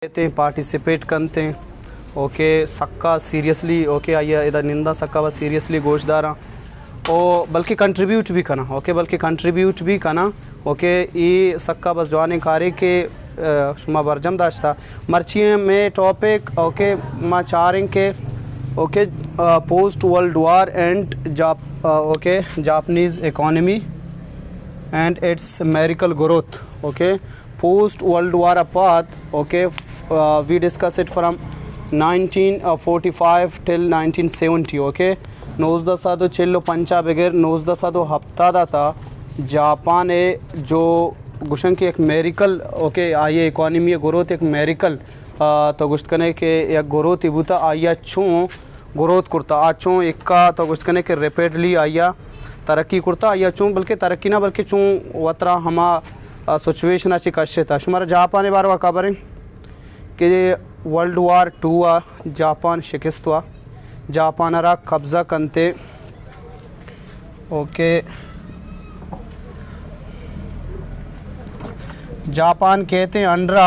कहते हैं पार्टिसिपेट करते हैं। ओके सक्का सीरियसली ओके आइए इधर निंदा सक्का बस सीरियसली गोशदारा ओ बल्कि कंट्रीब्यूट भी करना ओके बल्कि कंट्रीब्यूट भी करना ओके ये सक्का बस जवान खारे के शुमा बरजम दाश्ता मर्चिए में टॉपिक ओके मा चारें के okay post world war and okay Japanese economy and its miracle growth. Okay, post world war apart. Okay, we discuss it from 1945 till 1970. Okay, नोज़दा सादो चिल्लो पंचा बगैर नोज़दा सादो हफ्ता दा था जापान है जो गुशन की एक मेरिकल ओके आइए इकोनॉमी ग्रोथ एक मेरिकल तो गुश्त करने के एक ग्रोथ इबूता आया चूँ ग्रोथ करता आचों एक का तो गुश्त करने के रेपिडली आया तरक्की करता या चूँ बल्कि तरक्की ना बल्कि चूँ वतरा हमा सिचुएशन अच्छी कश्य था शुमारा जापान बार वा खबर है कि वर्ल्ड वार 2 जापान शिकस्त हुआ जापान रा कब्ज़ा करते ओके जापान कहते हैं under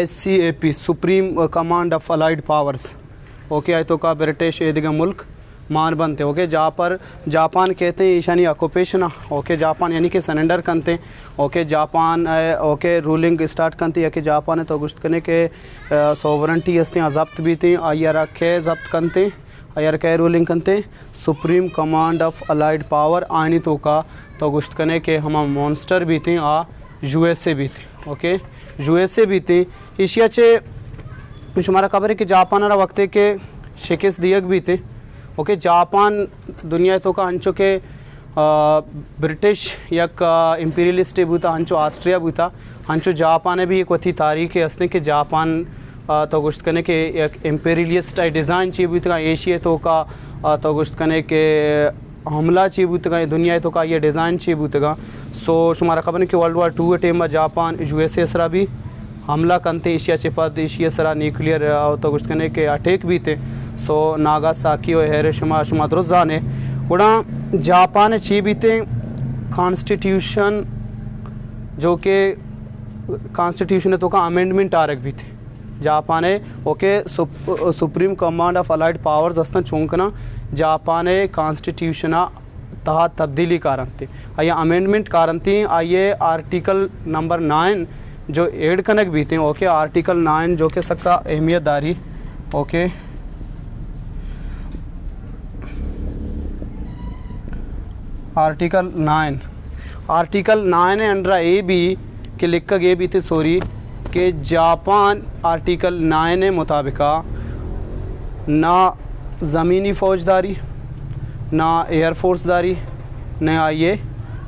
SCAP supreme command of allied powers okay आए तो का ब्रिटिश एदिगा मुल्क मान बनते ओके जहाँ पर जापान कहते हैं ईशानी ऑक्यूपेशन ओके जापान यानी कि सरेंडर करते okay Japan okay ruling start करती है कि जापान है तो गुश्त करने के सोवरेंटी हस्ते जब्त भी थी आइया रखे जब्त करते आइया के रूलिंग करते supreme command of allied power आनी तो गुश्त करने के हम मॉन्स्टर भी थी USA भी थी ओके USA भी थी एशिया चे शुमारा खबर है कि जापान रा वक्त के शिकस्त दियक भी थे ओके जापान दुनिया तो का हंचो के ब्रिटिश यक इम्पीरियलिस्ट बूता हंचो ऑस्ट्रिया बूता हंचो जापान भी एक वथी तारीख हंसने के जापान तो गुश्त करने के एक इम्पीरियलिस्ट डिज़ाइन चाहिए बूता एशिया तो का तो गुश्त करने के हमला चाहिए बूता दुनिया तो का ये डिज़ाइन चाहिए बूता सो शुमारा खबर है कि वर्ल्ड वार 2 टेम में जापान USA सरा भी हमला करते एशिया चिपत एशिया सरा न्यूक्लियर तो गुश्त करने के अटैक भी थे सो नागासाकी और हिरोशिमा शुमा दुरुस्त जाने गुड़ा जापान ची बीते कॉन्स्टिट्यूशन जो कि कॉन्स्टिट्यूशन तो का अमेंडमेंट आरक भी थे Japan okay supreme command of allied powers हस्ता चूंकना जापान कॉन्स्टिट्यूशन तहा तब्दीली कारण थी आइए अमेंडमेंट कारण थी आइए आर्टिकल नंबर 9 जो एड कनक भी थे ओके आर्टिकल 9 जो कि सबका अहमियत दारी ओके आर्टिकल 9 है अंडर ए बी के लिख कर ये भी थे सॉरी कि जापान आर्टिकल 9 मुताबिका ना ज़मीनी फ़ौजदारी ना एयर फोर्सदारी न आइए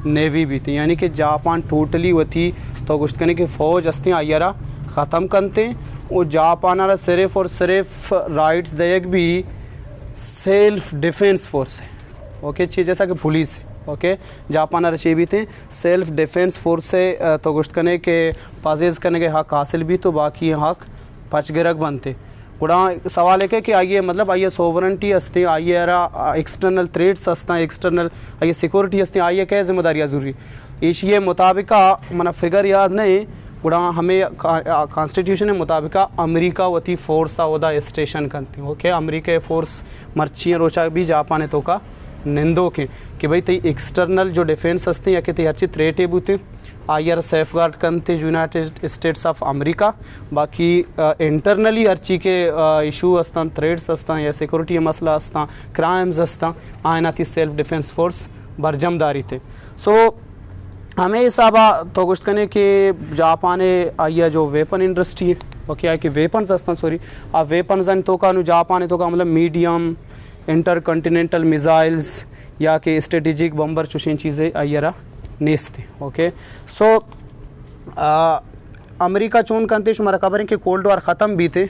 नेवी भी थी यानी कि जापान टोटली वो थी तो गुश्त करने की फ़ौज हस्ती आइयारा ख़त्म करते और जापान सिर्फ और सिर्फ राइट्स देख भी सेल्फ डिफेंस फोर्स है ओके चीज़ जैसा कि पुलिस है ओके जापान रचे भी थे सेल्फ डिफेंस फोर्स से तो गुश्त करने के पाजेज़ करने के हक़ हासिल भी तो बाकी हक़ पचगिरक बनते गुड़ा सवाल है कि आइए मतलब आइए सोवरेंटी हस्ते आइए एक्सटर्नल थ्रेट्स हस्ता एक्सटर्नल आइए सिक्योरिटी हस्ते आइए क्या जिम्मेदारियाँ ज़रूरी एशिया मुताबिका मना फिगर याद नहीं गुड़ा हमें कॉन्स्टिट्यूशन के मुताबिका अमेरिका वती फोर्स उदा स्टेशन करती ओके अमेरिका फोर्स मर्ची रोचा भी जापान है तो का निंदो के कि भाई तई एक्सटर्नल जो डिफेंस हस्ते या कि अच्छी थ्रेट है बूते आयर सेफ गार्ड करते यूनाइटेड स्टेट्स ऑफ अमेरिका बाकी इंटरनली हर चीज़ के इशू हस्ता थ्रेट्स हस्ता या सिक्योरिटी मसला हस्ता क्राइम्स हस्ता आयना थी सेल्फ डिफेंस फोर्स बरजमदारी थे सो हमें हिसाब तो कुछ करने के जापान आइया जो वेपन इंडस्ट्री है ओके आए कि वेपन्स हस्ता सॉरी आ वेपन्स तो का जापान तो का मतलब मीडियम इंटर कॉन्टिनेंटल मिसाइल्स या कि स्ट्रेटेजिक बम्बर चुशीन चीज़ें आइयरा नेस्ते ओके सो अमेरिका चून करते शुमारा खबर है कि कोल्ड वार ख़त्म भी थे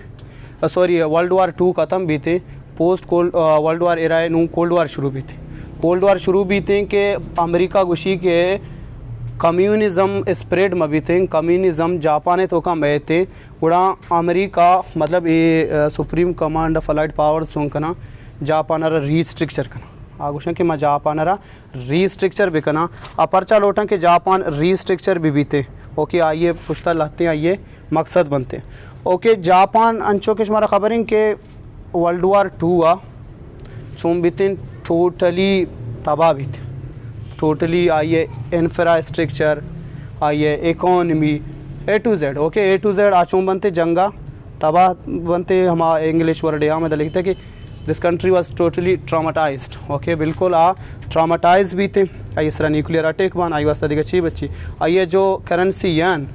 सॉरी वर्ल्ड वार 2 ख़त्म भी थे post cold world war era नू कोल्ड वार शुरू भी थे कोल्ड वार शुरू भी थे कि अमेरिका गुशी के कम्युनिज़म स्प्रेड में भी थे कम्युनिज़म जापान तो का मैं थे गुड़ा अमेरिका मतलब ये supreme command of allied powers चूंकना जापान रीस्ट्रिक्चर करना आगुशन कि मैं जापान रीस्ट्रिक्चर भी करना आ पर्चा लोटा कि जापान रीस्ट्रिक्चर भी बीते ओके आइए पुश्ता लाते हैं, आइए मकसद बनते हैं। ओके जापान अंचो के हमारा खबर है कि वर्ल्ड वार 2 हुआ चुम बीते टोटली तबाह भी थे, टोटली आइए इंफ्रास्ट्रक्चर आइए economy A to Z। Okay A to Z आचुम बनते जंगा तबाह बनते, हम इंग्लिश वर्ड यहाँ में लिखते कि this country was totally traumatised. Okay बिल्कुल ट्रामाटाइज भी थे। आइए सरा न्यूक्लियर अटैक बन आई वास्ता दिखा अच्छी बच्ची। आइए जो करेंसी यान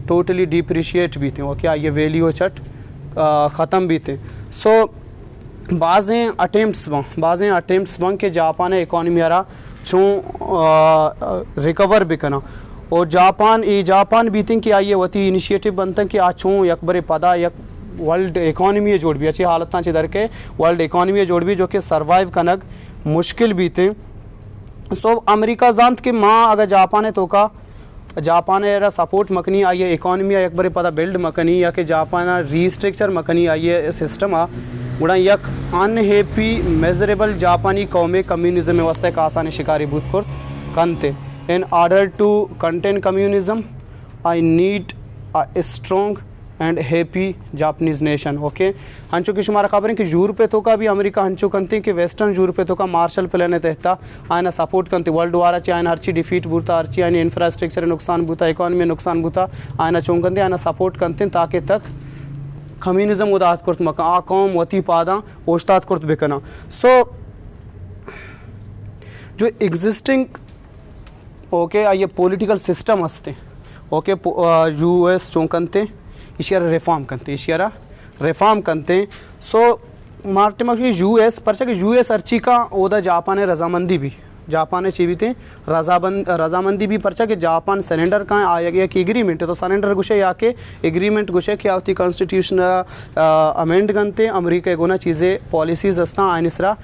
टोटली डिप्रिशिएट भी थे। ओके आइए वैल्यू चट ख़त्म भी थे। सो बाज़ें अटेम्प्ट्स बन के जापान इकॉनमी आरा चूँ रिकवर भी करना, और जापान भी थी कि आइए वती इनिशिएटिव बनता कि आ चूँ यक बरे पदा यक वर्ल्ड इकॉनमी जोड़ भी अच्छी हालत ची दर के वर्ल्ड इकॉनमी जोड़ भी जो कि सर्वाइव कनक मुश्किल भी थे। सो अमेरिका जानत के माँ अगर जापान एरा सपोर्ट मकनी आइए इकॉनमी एक बरे पदा बिल्ड मकनी या कि जापान रीस्ट्रक्चर मकनी आइए सिस्टम गुड़ा यक अनहैप्पी मेजरेबल जापानी कौमे कम्युनिज्म व्यवस्था का आसानी शिकारी भूत कर कंते। In order to contain communism I need a strong and happy Japanese nation. Okay हंचो की शुमारा खबर है कि यूरोप तो का भी अमेरिका हंचो कंते कि वेस्टर्न यूरोप तो का मार्शल प्लान तहता आयना सपोर्ट कंते वर्ल्ड वार अच्छी आयना हरची डिफीट बूता हरची आयना इंफ्रास्ट्रक्चर नुकसान बूता इकॉनमी नुकसान बूता आयना चों कंते आयना सपोर्ट कंते ताकि तक कम्युनिज्म उदात करत मका आ कौम वती पादा ओस्ताद करत बेकना। सो जो एग्जिस्टिंग ओके आइए पॉलिटिकल सिस्टम हस्ते ओके यूएस चौंकनते इशियारा रिफॉर्म कंते। सो मार्टे में यूएस परचा कि यूएस अर्ची का ओदा जापान रजामंदी भी जापान चीवी थे रजामंदी भी परचा कि जापान सरेंडर का आया गया कि एग्रीमेंट है तो सरेंडर गुशे या के एग्रीमेंट गुशे क्या होती कॉन्स्टिट्यूशन अमेंड करते अमेरिका गुना चीज़ें पॉलिसीज हस्ता आयनिसरा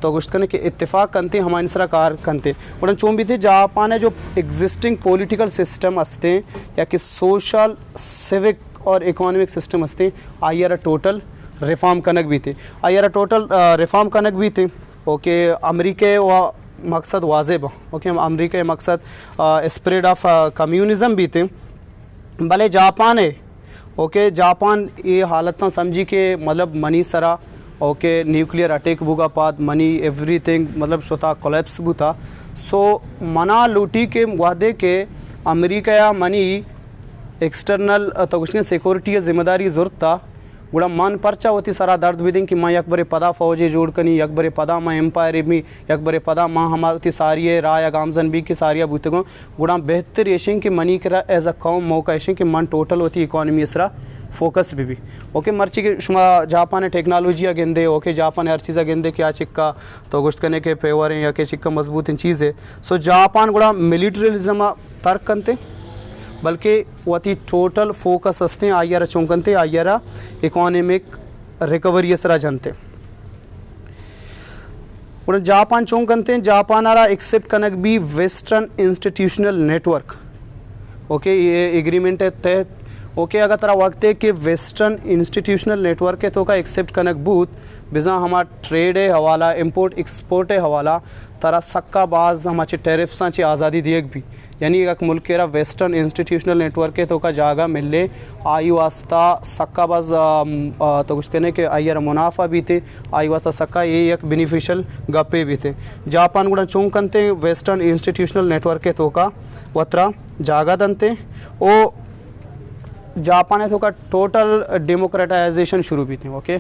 तो गुश्त करने के इत्तेफाक करते हमारे इंसरा कार करते उड़न चों भी थे जापान है जो एग्जिस्टिंग पॉलिटिकल सिस्टम हस्ते या कि सोशल सिविक और इकोनॉमिक सिस्टम हस्ते आइयारा टोटल रिफॉर्म कनक भी थे रिफॉर्म कनक भी थे। ओके अमेरिका व मकसद वाजिब ओके अमेरिका मकसद स्प्रेड ऑफ कम्युनिज्म भी थे भले जापान है। ओके जापान ये हालत ना समझी के मतलब मनी सरा ओके न्यूक्लियर अटैक बुगा पाद मनी एवरीथिंग मतलब शोता कोलैप्स बुता। सो मना लूटी के वादे के अमेरिका या मनी एक्सटर्नल तो कुछ सिक्योरिटी जिम्मेदारी ज़रूरत था गुड़ा मन परचा होती सारा दर्द भी दें कि मैं यकबरे पदा फौजे जोड़ कनी यकबरे पदा मैं एम्पायर में यकबरे पदा माँ हमारी सारी राय गामजन भी की सारिया बुतगों गुड़ा बेहतर ऐशें कि मनी करा एज अ कौम मौका ऐशें कि मन टोटल होती इकॉनमी इसरा फोकस भी ओके मर्ची के शुमा जापान टेक्नोलॉजी गेंदे ओके जापान हर चीज़ गेंदे क्या चिक्का तो गुश्त करने के पेवर हैं या के चिक्का मजबूत इन चीज़ें। सो जापान गुड़ा मिलिट्रिज्म तर्क करते बल्कि वती टोटल फोकस हस्ते आइयारा चौंकनते आइयारा इकोनॉमिक रिकवरी असरा जानते और जापान चौंकनते जापान आरा एक्सेप्ट कनक भी वेस्टर्न इंस्टीट्यूशनल नेटवर्क। ओके ये एग्रीमेंट है तहत ओके अगर तरह वक्त है कि वेस्टर्न इंस्टीट्यूशनल नेटवर्क है तो का एक्सेप्ट कनक बूथ बिजा हमारा ट्रेड है हवाला इम्पोर्ट एक्सपोर्ट है हवाला तरह सक्का बाज हमारे टैरिफ्स ची आज़ादी दिएग भी यानी एक मुल्क के वेस्टर्न इंस्टीट्यूशनल नेटवर्क है तो का जागा मिले आई वास्ता सक्का बाज तो कुछ कहने के आयर मुनाफा भी थे आई वास्ता सक्का ये एक बेनिफिशियल गप्पे भी थे। जापान गुड़ा चौंकनते वेस्टर्न इंस्टीट्यूशनल नेटवर्क है तो का वत्रा जागा दनते ओ जापान है तो का टोटल डेमोक्रेटाइजेशन शुरू भी थे। ओके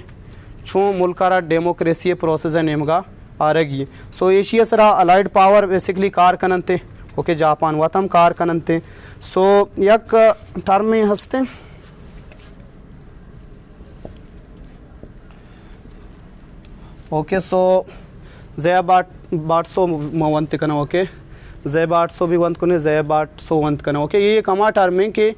छो मुल्कारा डेमोक्रेसी प्रोसेस है नेमगा आ रही है। सो एशिया सरा अलाइड पावर बेसिकली कार कननते ओके जापान वतम कार कननते। सो यक टर्म में हंसते ओके सो जया बाट सो वंत कना ओके जय बाट सो भी वंत कने जय बाट सो वंत कना ओके ये कमा टर्म में के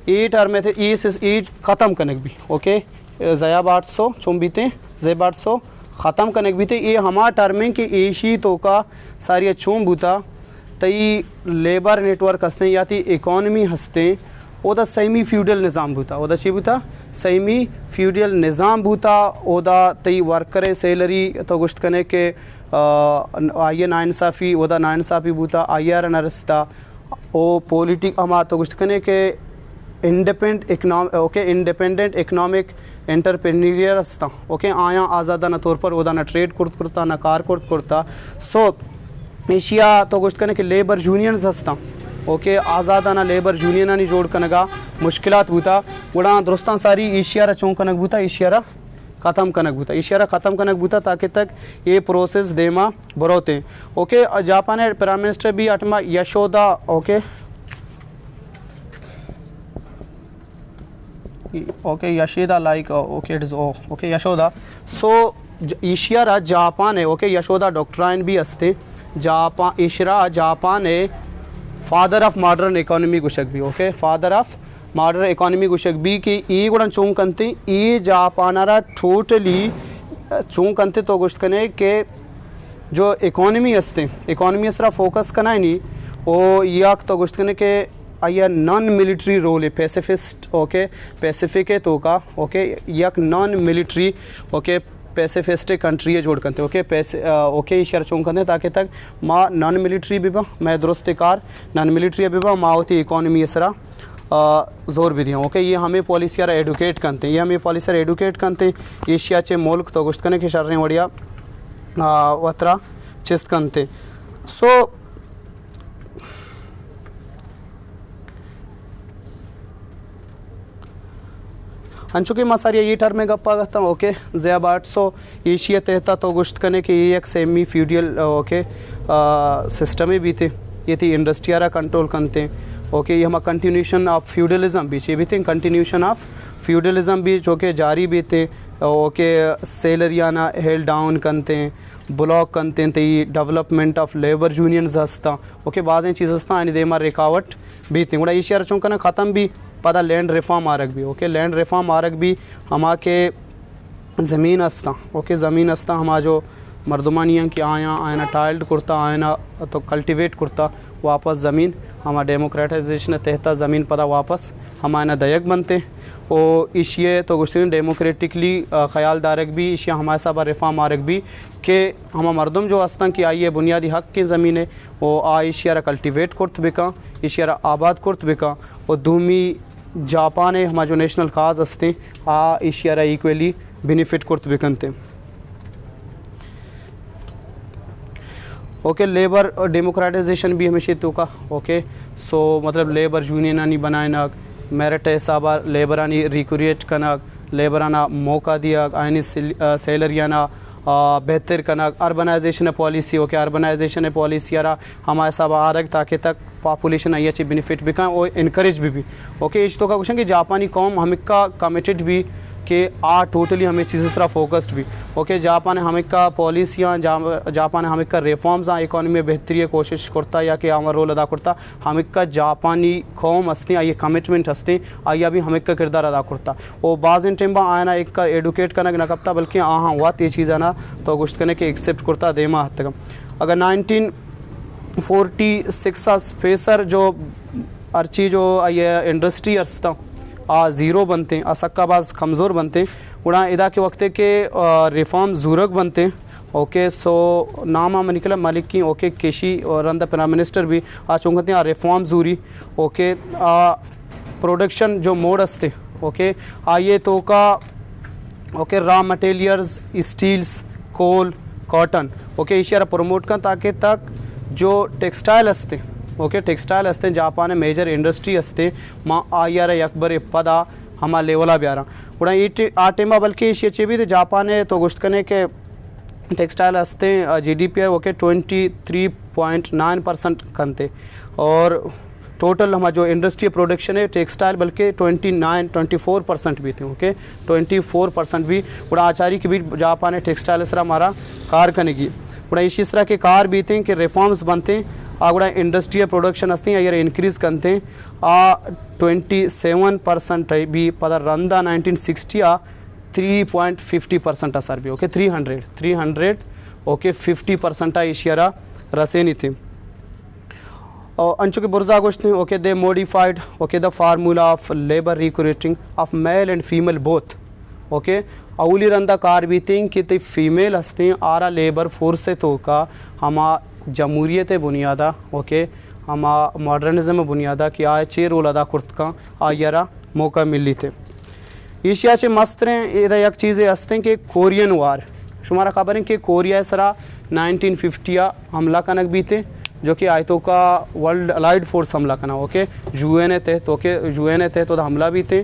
ई टर्म में थे ई ख़त्म कनक भी ओके जया बाट सो चुम्बीते जय बाट सो ख़त्म कनक भी थे ये हमारा टर्म में कि एशी तो का सारी चूम बूता तई लेबर नेटवर्क हंसते या ती इकॉनमी हंसते ओदा सेमी फ्यूडल निज़ाम बूता ओदा ची बूता सेमी फ्यूडल निज़ाम बूता ओदा तई वर्कर सैलरी तो गुश्त कने के आइए नाइंसाफ़ी ओदा नाइंसाफ़ी बूता आइयार नरस्ता ओ पॉलिटिक हमा तो गुश्त कने के इंडिपेंडेंट इकनॉमिक एंटरप्रेन्यूरियर आसता ओके आया आज़ादाना तौर पर उदाना ट्रेड करता ना कार करता सो एशिया तो गोश्त करने के लेबर यूनियंस आसता ओके आज़ादाना लेबर यूनियन जोड़ कनगा मुश्किलात बूता उड़ा दुरुस्तान सारी एशिया चौं कनक बूता एशिया ख़त्म कनक बूता इशारा ख़त्म कनक बूता ताकि तक ये प्रोसेस देमा बरोते ओके जापान प्राइम मिनिस्टर भी अटमा Yoshida okay okay Yoshida like okay it is okay Yoshida so इशियारा जापान है ओके यशोदा डॉक्ट्राइन भी असते जापान इशरा जापान है फादर ऑफ मॉडर्न इकोनॉमी गुशक भी okay father of modern economy गुशक भी कि ई गुण चूंकंते ई जापानारा टोटली चूंकंते तो गुश्त कने के जो इकोनॉमी असते इकोनॉमी असरा फोकस करना है नहीं ओ याक तो गुश्त कने के आया नॉन मिलिट्री रोल है पैसिफिस्ट ओके पैसिफिक है तो का ओके यक नॉन मिलिट्री ओके पैसिफिस्टिक कंट्री है जोड़ करते ओके पैसे ओके इशारा चौं करते ताकि तक माँ नॉन मिलिट्री भी बा मैं दुरुस्त कार नॉन मिलिट्री भी बा माँ होती इकोनॉमी इसरा जोर भी दिया ओके ये हमें पॉलिसी यार एडुकेट करते हैं ये हमें पॉलिसी यार एडुकेट करते एशिया चे मुल्क तो गुश्त करने के शर्रें बढ़िया वतरा चिस्त करते सो अंचुके मसारिया ये टर्म में गप्पा करता हूँ ओके ज़याबाट सो एशिया तहता तो गुश्त करने के ये एक सेमी फ्यूडियल ओके सिस्टम भी थे ये थी इंडस्ट्रियारा कंट्रोल करते ओके ये हमारा कंटिन्यूशन ऑफ फ्यूडलिज्म भी ये भी थे कंटिन्यूशन ऑफ फ्यूडलिज्म भी जो कि जारी भी थे ओके सैलरियाना हेल्ड डाउन करते हैं ब्लॉक करते हैं तो ये डेवलपमेंट ऑफ लेबर यूनियंस हंसता ओके बाद चीज़ हंसता यानी देमा रिकावट भी थी बड़ा एशिया रचों का ना ख़त्म भी पता लैंड रिफॉर्म आरक भी ओके लैंड रिफॉर्म आरक भी हमा के ज़मीन हंसता ओके ज़मीन हंसता हमा जो मर्दमानियाँ की आयना टाइल्ड करता आयना तो कल्टिवेट करता वापस ज़मीन हमा डेमोक्रेटाइजेशन तहता ज़मीन पता वापस हम आयना दयक बनते और इशिये तो गुस्तीन डेमोक्रेटिकली ख्याल दारक भी इशिया हमारे साथ रिफॉर्म आरक भी कि हम मर्दम जो हस्ता कि आइए बुनियादी हक की ज़मीन है वो आ इशियारा कल्टिवेट करत बिका इशियारा आबाद करत बिका और दूमी जापान है हमारा जो नेशनल काज हस्ते आ इशियारा इक्वली बेनिफिट करत बिकनते ओके लेबर डेमोक्रेटाइजेशन भी हमेशा तो का ओके सो मतलब लेबर यूनियन नहीं बनाए ना मेरिट हिसाब लेबरानी रिक्रूट कनक लेबराना मौका दिया आयनी सैलरियाना बेहतर कनक urbanisation policy okay urbanisation policy यारा हमारे सब आ रहा ताकि तक पॉपुलेशन आई अच्छी बेनिफिट भी का और इनक्रेज भी ओके इस तो का क्वेश्चन कि जापानी कौम हमें का कमिटेड भी कि आ टोटली हमें चीज़ें सरा फोकस्ड भी ओके जापान हमें का पॉलिसियाँ जापान हमें का रिफॉर्म्स इकोनॉमी में बेहतरी कोशिश करता या कि हमारा रोल अदा करता हमें का जापानी कौम हंसते आइए कमिटमेंट हंसते आइए अभी हमें का किरदार अदा करता और बाज़ इन टाइम आना एक का एडुकेट करना न करता बल्कि हाँ हुआ ये चीज़ है ना तो गुश्त करने के एक्सेप्ट करता देमा हद तक अगर 1946 स्पेसर जो अर्ची जो ये इंडस्ट्री अर्सता आ ज़ीरो बनते आ सक्काबाज कमज़ोर बनते उड़ा इदा के वक्त के रिफॉर्म ज़ूरक बनते ओके सो नामा में निकला मलिक की ओके केशी और अंदर प्राइम मिनिस्टर भी आ चुंकते हैं रिफॉर्म ज़ूरी ओके प्रोडक्शन जो मोड हस्ते ओके ये तो का ओके रॉ मटेरियल्स स्टील्स कोल कॉटन ओके इशारा प्रमोट कर ताकि तक जो टेक्सटाइल हस्ते ओके टेक्सटाइल हस्ते जापान मेजर इंडस्ट्री हस्ते माँ आयार अकबर पदा हमा लेवला ब्यारा उड़ा आ टेमा बल्कि इसे भी तो जापान है तो गुश्त करने के टेक्सटाइल हस्ते GDP है ओके 23.9% करते और टोटल हमारा जो इंडस्ट्री प्रोडक्शन है टेक्सटाइल बल्कि 24% भी थे ओके 24% भी उड़ा आचारी के भी जापान है टेक्सटाइल सरा हमारा कार करने की उड़ा इसी तरह के कार भी थे कि रिफॉर्म्स बनते आगुड़ा इंडस्ट्रियल प्रोडक्शन हस्ती यार इंक्रीज़ करते हैं 27% भी पता रंदा 1960 3.50% सर भी ओके 300 ओके 50% इशियारा रसेनी थी और अंचु के बुर्जा गोश्त okay they modified okay the formula of labour recruiting of male and female both okay अवली रंदा कार भी थी कि ते फीमेल हस्ते आरा लेबर फोर्स से तो का हमा जमहूरियत बुनियादा ओके हम मॉडर्निज्म बुनियादा की आय चे रोल अदा कुर्त का आयरा मौका मिली थे एशियाचे मस्तरें इधर एक चीज़ें हंसते कि कोरियन वार शुमारा खबर है कि कोरिया सरा 1950 हमला कनक भी थे जो कि आयतों का वर्ल्ड अलाइड फोर्स हमला कना ओके यूएन थे तो के यूएन थे तो हमला भी थे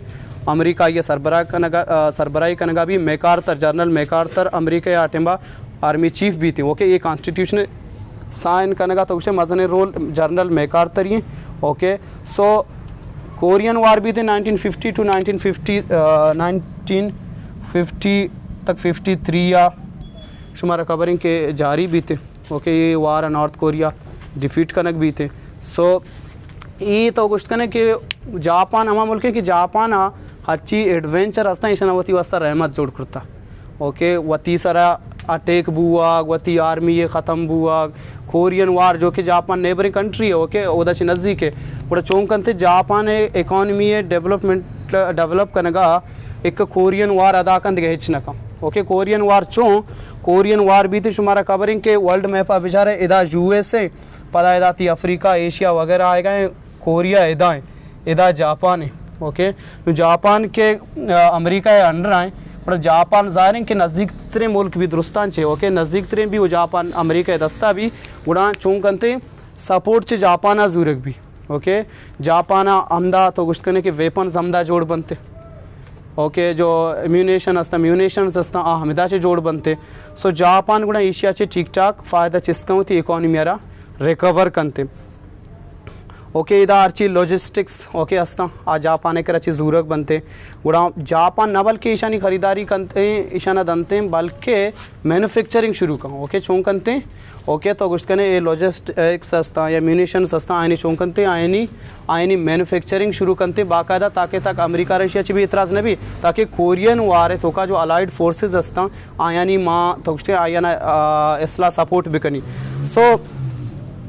अमेरिका ये सरबराही कनगा भी मैकार्थर जनरल मैकार्थर अमेरिका या टेम्बा आर्मी चीफ भी थे ओके ये कॉन्स्टिट्यूशन साइन कनगा तो उसे मजने रोल जनरल मैकार्थर ही ओके सो कोरियन वार भी थे 1950 टू 1950 तक 53 या शुमारा खबरें के जारी भी थे ओके ये वार नॉर्थ कोरिया डिफीट कनक भी थे सो ये तो कुछ कने कि जापान हमारा मुल्क है कि जापान हर चीज एडवेंचर हस्ता ईशानावती वास्ता रहमत जोड़ करता ओके वती सारा अटैक बुआग वती आर्मी ये ख़त्म बुआग कोरियन वार जो कि जापान नेबरिंग कंट्री है ओके उधर से नज़दीक है पूरा चौंकन थे जापान इकॉनमी डेवलप कनगा एक कोरियन वार अदा कर दिया हिचना का ओके कोरियन वार कोरियन वार भी थी शुमारा कवरिंग के वर्ल्ड मैप बेचारे इदा यूएसए पता इदा थी अफ्रीका एशिया वगैरह आएगा कोरिया इदा जापान है ओके तो जापान के अमेरिका या अंडर आए पर जापान ज़ाहिर के नज़दीक तरे मुल्क भी दुरुस्तान छे ओके नज़दीक तरे भी वो जापान अमेरिका दस्ता भी उड़ा चूंकनते सपोर्ट चे जापाना जूरक भी ओके जापाना अमदा तो कुछ करने के वेपन्स अमदा जोड़ बनते ओके जो म्यूनेशन हस्ता हमिदा से जोड़ बनते सो जापान गुड़ा एशिया से ठीक ठाक फ़ायदा चिस्का होती इकॉनमी यारा रिकवर करते ओके इधर अर्ची लॉजिस्टिक्स ओके हस्ता आ जापान एक अच्छी जरूरत बनते गुड़ा जापान न बल्कि ईशानी खरीदारी करते ईशाना दनते बल्कि मैन्युफैक्चरिंग शुरू कर ओके चौंक करते ओके तो कुछ कने ये लॉजिस्टिक्स हस्ता या म्यूनिशन हस्ता आयनी चौंक करते आयनी मैन्युफैक्चरिंग शुरू करते बाकायदा ताकि तक अमेरिका रशिया ची भी इतराज़ न भी ताकि कोरियन वार तो का जो अलाइड फोर्सेस हस्ता आयानी माँ तो कुछ आयाना इसला सपोर्ट भी करनी सो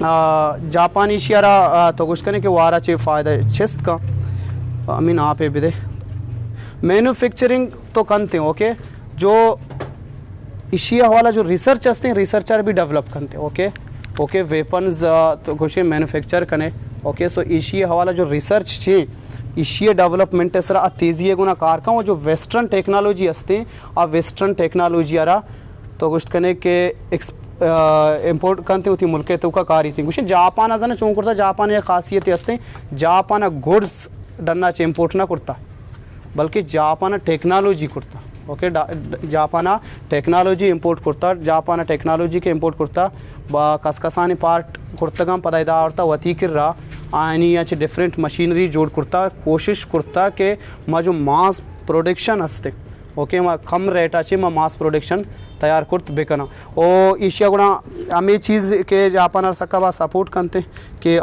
जापानी शियारा तो कुछ करने के वारा चे फ़ायदा चिस्त का अमीन आप भी दे मैन्युफैक्चरिंग तो करते हैं ओके जो एशिया वाला जो रिसर्च हस्ते हैं रिसर्चर भी डेवलप करते हैं ओके वेपन्स तो कुछ मैन्युफैक्चर करने ओके सो एशिया वाला जो रिसर्च छे एशिया डेवलपमेंट सर तेज़ी गुना कार का वो जो वेस्टर्न टेक्नोलॉजी हस्ते आ वेस्टर्न टेक्नोलॉजी यारा तो कुछ करने के इम्पोर्ट करते होती मुल्क तो का कारी थी कुछ जापान अजन चौंक करता जापान या खासियत हस्ते जापान गुड्स डरना चे इम्पोर्ट ना करता बल्कि जापान टेक्नोलॉजी करता ओके जापान टेक्नोलॉजी इम्पोर्ट करता जापान टेक्नोलॉजी के इम्पोर्ट करता कसकसानी पार्ट कुर्तगम पदाइदा औरता वती कर रहा आनी या डिफरेंट मशीनरी जोड़ करता कोशिश करता कि मा जो मास प्रोडक्शन हस्ते ओके मा कम रेट अच्छे मा मास प्रोडक्शन तैयार कुर्त बेकना ओ एशिया गुणा हमें चीज़ के जापान और सक्का सपोर्ट करते कि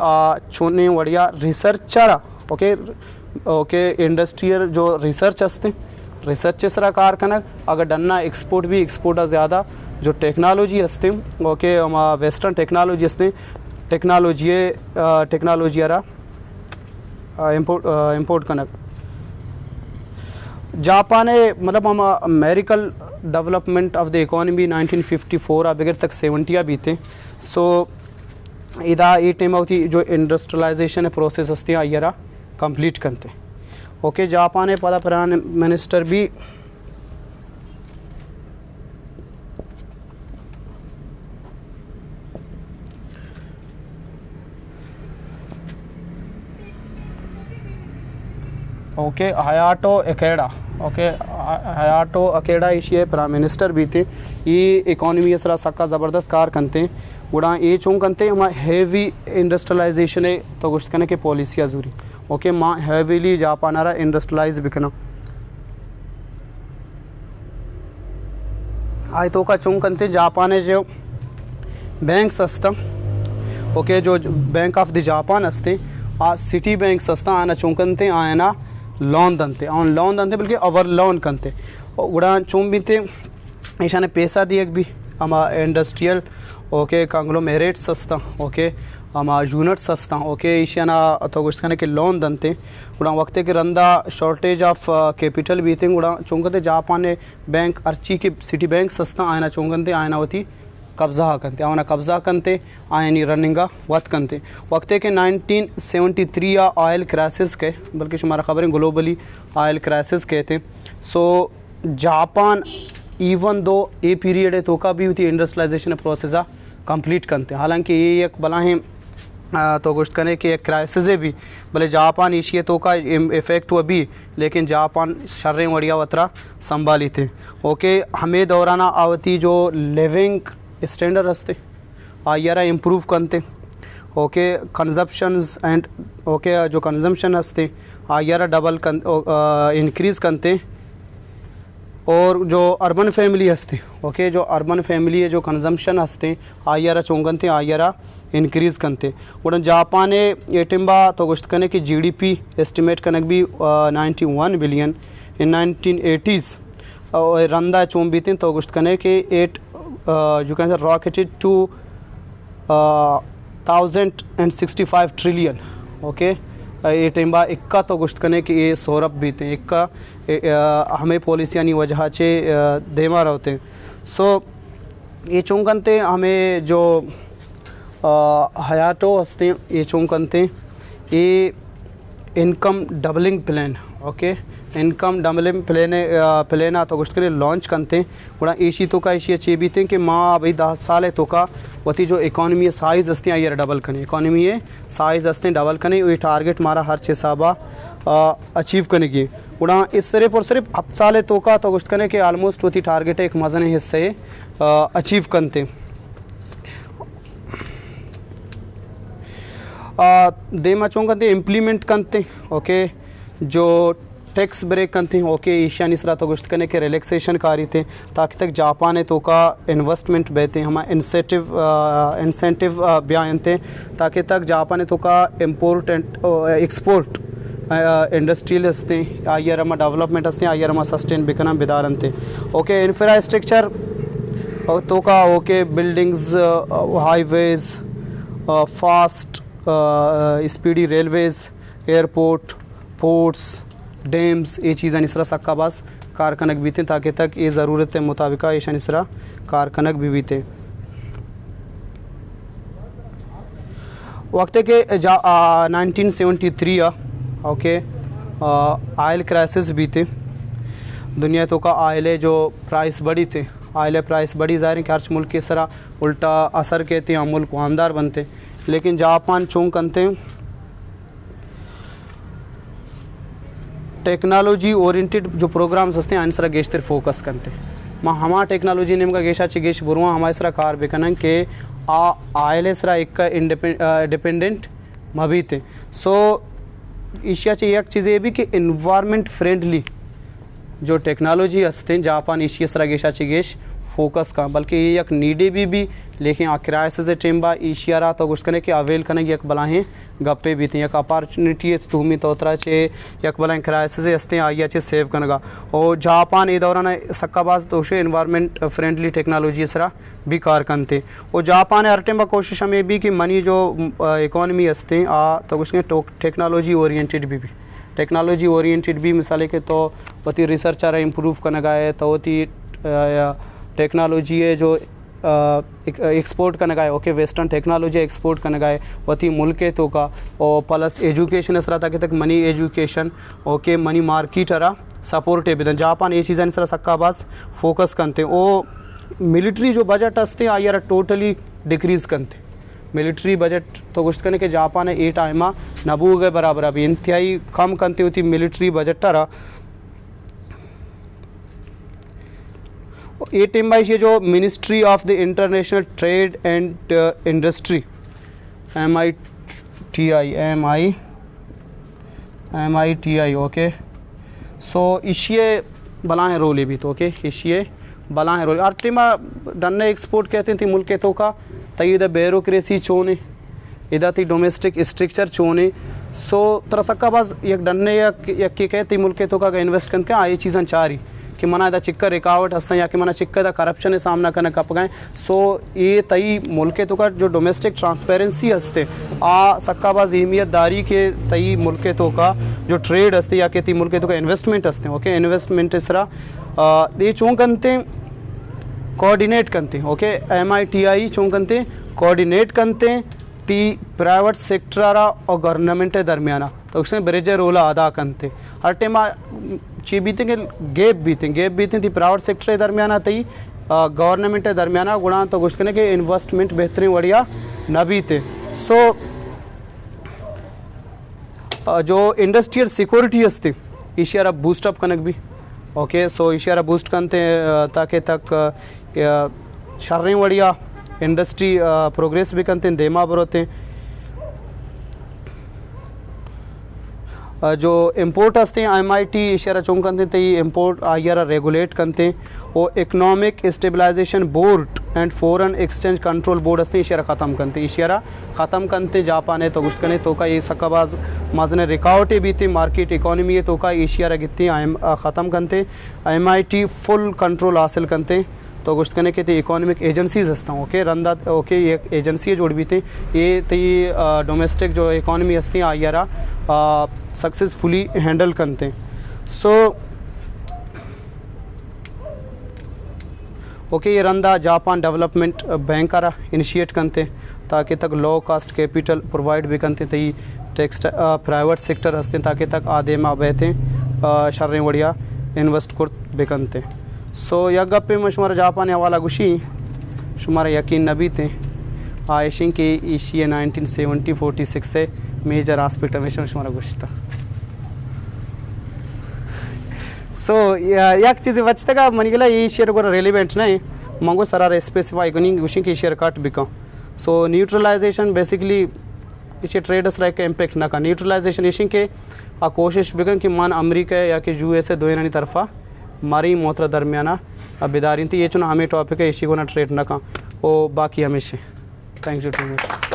छोने बढ़िया रिसर्चर ओके इंडस्ट्रियल जो रिसर्च हस्ते रिसर्च सरा कार कनक अगर डन्ना एक्सपोर्ट भी एक्सपोर्ट ज़्यादा जो टेक्नोलॉजी हस्ते ओके वेस्टर्न टेक्नोलॉजी हस्ते टेक्नोलॉजी यारा इम्पोर्ट कनक जापान मतलब हम अमेरिकल डेवलपमेंट ऑफ द इकोनॉमी 1954 बगैर तक 70 भी थे सो इदा ये टाइम होती जो इंडस्ट्रियलाइजेशन प्रोसेस हस्ती आयरा कंप्लीट करते ओके जापान पदा प्राइम मिनिस्टर भी okay Hayato Ikeda okay Hayato Ikeda एशिया प्राइम मिनिस्टर भी थे ये इकॉनमी सरा सक्का ज़बरदस्त कार करते गुड़ा ये चूँ करते हम हेवी इंडस्ट्रियलाइजेशन है तो कुछ करने के पॉलिसी जरूरी ओके माँ हेवीली जापान आ रहा इंडस्ट्रियलाइज बिकना आय तो का चूँ करते जापान है जो बैंक सस्ता ओके जो बैंक ऑफ द जापान हस्ते आ सिटी बैंक सस्ता आना चूँ करते आना लोन दनते बल्कि ओवर लोन करते गुड़ा चूम भी थे ऐसा ने पैसा दिए भी हम इंडस्ट्रियल ओके कांग्लोमेरेट सस्ता ओके हम यूनिट सस्ता ओके ईशाना तो कुछ के लोन दनते गुड़ा वक्त के रंदा शॉर्टेज ऑफ कैपिटल भी थे गुड़ा चूंकते जापान बैंक अर्ची के सिटी बैंक सस्ता आयना चूंकते आयना होती कब्जा कंते आवना कब्जा कंते आयनी रनिंगा वत कंते वक्ते के 1973 या ऑयल क्राइसिस के बल्कि शुमारा खबरें ग्लोबली ऑयल क्राइसिस कहते। So Japan even though a period है तो का भी होती इंडस्ट्रियलाइजेशन प्रोसेस कंप्लीट करते। हालांकि ये एक बला है तो गोश्त करने कि एक क्राइसिस है भी भले जापान इशिए तो का इफ़ेक्ट हुआ भी, लेकिन जापान शर्रें वड़िया वतरा संभाली थे। ओके हमें दौराना आवती जो लिविंग स्टैंडर्ड हंसते आयरा इम्प्रूव करते। ओके कंजप्शंस एंड ओके जो कंजम्पशन हंसते आयरा डबल इंक्रीज़ करते। और जो अर्बन फैमिली हंसते ओके जो अर्बन फैमिली है जो कंजम्पशन हंसते आयरा चोंगनते आयरा इंक्रीज़ करते। उड़न जापान ये टिम्बा तो गोश्त करने की GDP एस्टिमेट कनक भी 91 बिलियन इन 1980s रंदा चोंबीते तो गोश्त करने के 8 you can say rocketed to 1065 trillion. Okay ये टिम्बा इक्का तो गोश्त करने की ये सौरभ बीते इक्का हमें पॉलिसियानी वजह चे देमा रहते। सो ये चोंकनते हमें जो हयातो हंसते ये चोंकनते ये income doubling plan. Okay income doubling plan तो गोश्त करे लॉन्च करते बड़ा एशी तो का एशिया चे भी थे कि माँ भाई 10 साल है तो का वती जो इकॉनमी साइज़ हंसते ये डबल कने इकॉनमी साइज़ हंसते डबल कने ये टारगेट मारा हर 6 साबा अचीव करने की उड़ा इस सिर्फ और सिर्फ अब साल है तो का तो गोश्त करने के आलमोस्ट होती टारगेट है एक मज़न हिस्से अचीव करते। देमा चोंकते इम्प्लीमेंट करते। ओके जो टैक्स ब्रेक करते ओके एशिया निसरा तो गोश्त करने के रिलैक्सेशन कारी थे ताकि तक जापान है तो का इन्वेस्टमेंट बहते हम इंसेंटिव बयान थे ताकि तक जापान है तो का इम्पोर्ट एंड एक्सपोर्ट इंडस्ट्रियल हंसते आयरमा डेवलपमेंट हंसते आयरमा सस्टेन बिकना बिदारन थे। ओके इंफ्रास्ट्रक्चर तो का okay buildings highways fast speedy Railways airport ports dams ये चीज़ें निसरा सक्का बास कारकनक भी थे ताकि तक ये ज़रूरत मुताबिक ऐशा निसरा कारकनक भी थे। वक्त के 1973 ओके आयल क्राइसिस भी थे दुनिया तो का आयल जो प्राइस बढ़ी थे आयल प्राइस बढ़ी ज़ाहिर कि हर मुल्क के सरा उल्टा असर कहते हैं मुल्क वामदार बनते। लेकिन जापान चोंक करते टेक्नोलॉजी ओरिएंटेड जो प्रोग्राम्स हंसते हैं सरा गेशतर फोकस करते माँ हमा टेक्नोलॉजी नेम का गेशा चे गेश बुरुआ हमारे सरा कार बेकन के आयल सरा एक डिपेंडेंट मभी थे। सो एशिया चे एक चीज़ ये भी कि इन्वायरमेंट फ्रेंडली जो टेक्नोलॉजी हंसते हैं जापान एशिया सरा गेशा चे गेश फोकस का बल्कि ये एक नीडे भी लेकिन किराए से टेम्बा एशिया रहा तो कुछ करने के अवेल करने की एक बलाएँ गप्पे भी थी एक अपॉर्चुनिटी है तुम्हें तोतरा चे एक बलाएँ किराए से हंसते आइया चे सेव करने का। और जापान ये दौरान सक्काबाज दोषे इन्वायरमेंट फ्रेंडली टेक्नोलॉजी सरा भी कार करते। और जापान हर टेम्बा कोशिश हमें भी कि मनी जो इकॉनमी हंसते तो कुछ टेक्नोलॉजी ओरिएंटेड भी टेक्नोलॉजी ओरिएंटेड भी मिसाल के तो वती रिसर्चर इम्प्रूव करने गए तो वती टेक्नोलॉजी है जो एक्सपोर्ट करने गए ओके वेस्टर्न टेक्नोलॉजी एक्सपोर्ट करने गए वती मुल्क तो का और प्लस एजुकेशन असरा ताकि तक money education okay money market अरा सपोर्ट है बिदन जापान ये चीज़ें सरा सक्काबाज फोकस करते। ओ मिलिट्री जो बजट हंसते आया टोटली डिक्रीज़ करते मिलिट्री बजट तो कुछ करने के जापान है 8 आयमा नबू गए बराबर अभी इंतहाई कम करती होती मिलिट्री बजट टरा। ये टीम ये जो ministry of the international trade and industry MITI okay. So इशिए बला है रोल भी तो ओके इशिए बला है रोल और टीमा डन्ने एक्सपोर्ट कहते थे मुल्क तो का तई इधर ब्यूरोक्रेसी चोने इधर थी डोमेस्टिक स्ट्रक्चर चोने। सो तरसक्का बस एक डन्ने या कहते मुल्क तो का इन्वेस्ट करके ये चीज़ें चाह रही कि मना इधर चिक्का रिकावट हंसते या कि मना चिक्का इधर करप्शन सामना करने कप गए। सो ये तई मुल्क तो का जो डोमेस्टिक ट्रांसपेरेंसी हंसते सक्काबाज अहमियत दारी के तई मुल्क तो का जो ट्रेड हंसते या कि मुल्क तो का इन्वेस्टमेंट हंसते ओके इन्वेस्टमेंट इसरा ये चूँ करते कोऑर्डिनेट कंते ओके MITI चों कंते कोऑर्डिनेट कंते ती प्राइवेट सेक्टर और गवर्नमेंट दरमियाना तो उसने ब्रिज रोल अदा कंते हर टाइम ची बीते के गैप बीते थी प्राइवेट सेक्टर दरमियाना तई गवर्नमेंट दरमियाना गुणा तो गुस्कने के इन्वेस्टमेंट बेहतरीन बढ़िया न बीते सो जो इंडस्ट्रियल सिक्योरिटी असते इशियारा बूस्टअप कनक भी ओके सो इशियारा बूस्ट कंते ताकि तक शर्रें बढ़िया इंडस्ट्री प्रोग्रेस भी कंते देमा बरोते जो इम्पोर्ट असते MIT इशारा चों कंते ते इम्पोर्ट आयारा रेगुलेट कंते वो economic stabilisation board and foreign exchange control board असते इशारा ख़त्म कंते इशारा ख़त्म कंते जापाने तो कुछ कने तो का ये सकबाज मजने रिकावटे भी थी मार्केट इकोनॉमी तो का इशारा गित्ती ख़त्म कंते MIT फुल कंट्रोल हासिल कंते तो कुछ कने के इकोनॉमिक एजेंसीज हस्ता ओके रंदा ओके ये एजेंसी जोड़ भी थे ये ती डोमेस्टिक जो इकोनॉमी हस्ती आयारा सक्सेसफुली हैंडल करते सो ओके ये रंदा जापान डेवलपमेंट बैंक आरा इनिशिएट करते ताकि तक लो कास्ट कैपिटल प्रोवाइड भी करते तई टेक्स्ट प्राइवेट सेक्टर हस्ते ताकि तक आधे माँ बहते शर्रें बढ़िया इन्वेस्ट कर बेकनते सो या गप्पे में शुमारा जापान हवाला गुशी शुमारा यकीन नबी थे आयशिंग के एशिया 1946 से मेजर हॉस्पिटल में शुमारा गुश था सो एक चीज़ बचते का मन गला ये शेयर को रेलिवेंट नहीं मंगो सरार स्पेसिफाई कनी गुशी के शेयर काट बिका सो न्यूट्रलाइजेशन बेसिकली इसे ट्रेडर्स लाइक इम्पैक्ट ना का न्यूट्रलाइजेशन इशिंग के आ कोशिश बिकन कि मान अमेरिका या कि USA दोनों तरफा मारी मोहतर दरमियाना बेदारी थी ये चुना हमें टॉपिक है इसी को ना ट्रेड ना का वो बाकी हमेशा थैंक यू टू मच